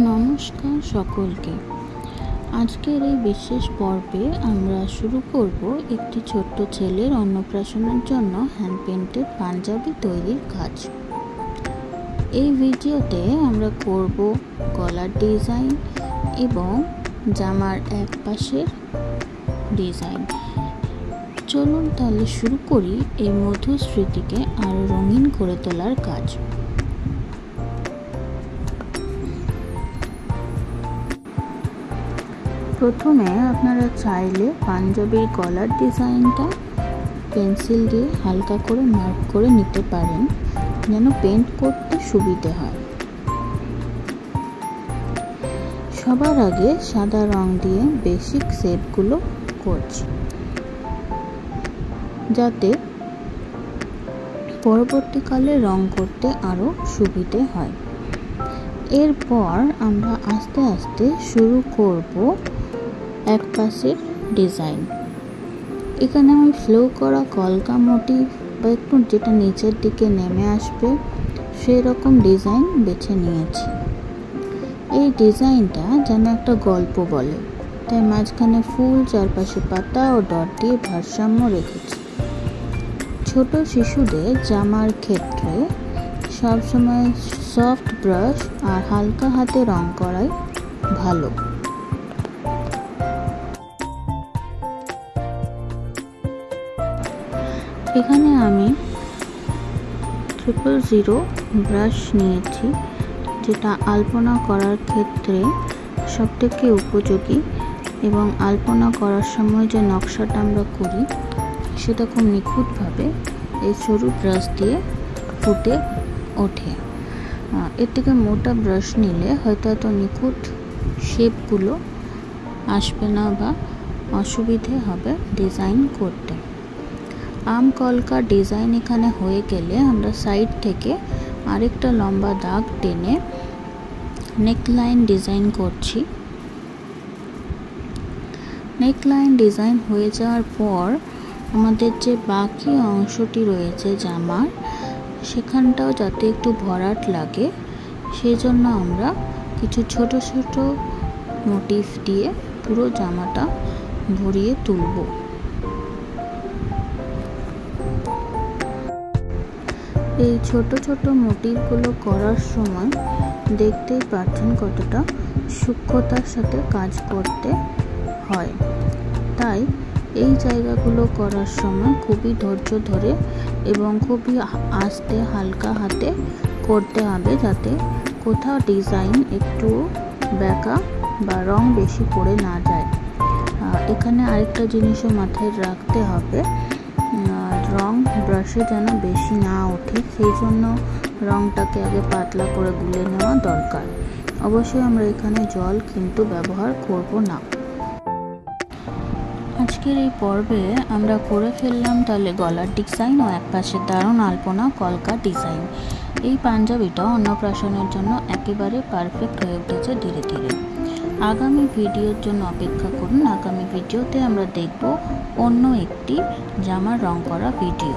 নমস্কার সকলকে। আজকের এই বিশেষ পর্বে আমরা শুরু করব একটি ছোট্ট ছেলের অন্নপ্রাশনের জন্য হ্যান্ড পেইন্টেড পাঞ্জাবি তৈরির কাজ। এই ভিডিওতে আমরা করব গলার ডিজাইন এবং জামার এক পাশের ডিজাইন। চলুন তাহলে শুরু করি এই মধুর স্মৃতিকে আরও রঙিন করে তোলার কাজ। প্রথমে আপনারা চাইলে পাঞ্জাবির গলার ডিজাইনটা পেন্সিল দিয়ে হালকা করে মার্ক করে নিতে পারেন, যেন পেইন্ট করতে সুবিধে হয়। সবার আগে সাদা রং দিয়ে বেসিক শেপগুলো করছি, যাতে পরবর্তীকালে রং করতে আরও সুবিধে হয়। এরপর আমরা আস্তে আস্তে শুরু করব এক পাশের ডিজাইন। এখানে আমি ফ্লো করা কলকা মোটিভ বা একটু যেটা নিচের দিকে নেমে আসবে সেই রকম ডিজাইন বেছে নিয়েছি। এই ডিজাইনটা যেন একটা গল্প বলে, তাই মাঝখানে ফুল, চারপাশে পাতা ও ডট দিয়ে ভারসাম্য রেখেছি। ছোট শিশুদের জামার ক্ষেত্রে সবসময় সফট ব্রাশ আর হালকা হাতে রং করাই ভালো। এখানে আমি 000 ব্রাশ নিয়েছি, যেটা আলপনা করার ক্ষেত্রে সবথেকে উপযোগী এবং আলপনা করার সময় যে নকশাটা আমরা করি সেটা খুব নিখুঁতভাবে এই সরু ব্রাশ দিয়ে ফুটে ওঠে। এর থেকে মোটা ব্রাশ নিলে হয়তো এত নিখুঁত শেপগুলো আসবে না বা অসুবিধে হবে ডিজাইন করতে। আম কলকা ডিজাইন এখানে হয়ে গেলে আমরা সাইড থেকে আরেকটা লম্বা দাগ টেনে নেকলাইন ডিজাইন করছি। নেকলাইন ডিজাইন হয়ে যাওয়ার পর আমাদের যে বাকি অংশটি রয়েছে জামার, সেখানটাও যাতে একটু ভরাট লাগে সেই জন্য আমরা কিছু ছোট ছোট মোটিভ দিয়ে পুরো জামাটা ভরিয়ে তুলব। এই ছোট ছোট মোটিভগুলো করার সময় দেখতেই পাচ্ছেন কতটা সূক্ষ্মতার সাথে কাজ করতে হয়। তাই এই জায়গাগুলো করার সময় খুবই ধৈর্য ধরে এবং খুবই আস্তে হালকা হাতে করতে হবে, যাতে কোথাও ডিজাইন একটু বেঁকা বা রং বেশি পড়ে না যায়। এখানে আরেকটা জিনিসও মাথায় রাখতে হবে, রং ব্রাশে যেন বেশি না ওঠে, সেই জন্য রংটাকে আগে পাতলা করে গুলে নেওয়া দরকার। অবশ্যই আমরা এখানে জল কিন্তু ব্যবহার করব না। আজকের এই পর্বে আমরা করে ফেললাম তাহলে গলার ডিজাইন ও এক পাশে দারুণ আলপনা কলকা ডিজাইন। এই পাঞ্জাবিটা অন্নপ্রাশনের জন্য একেবারে পারফেক্ট হয়ে উঠেছে ধীরে ধীরে। আগামী ভিডিওর জন্য অপেক্ষা করুন। আগামী ভিডিওতে আমরা দেখব অন্য একটি জামার রং করা ভিডিও।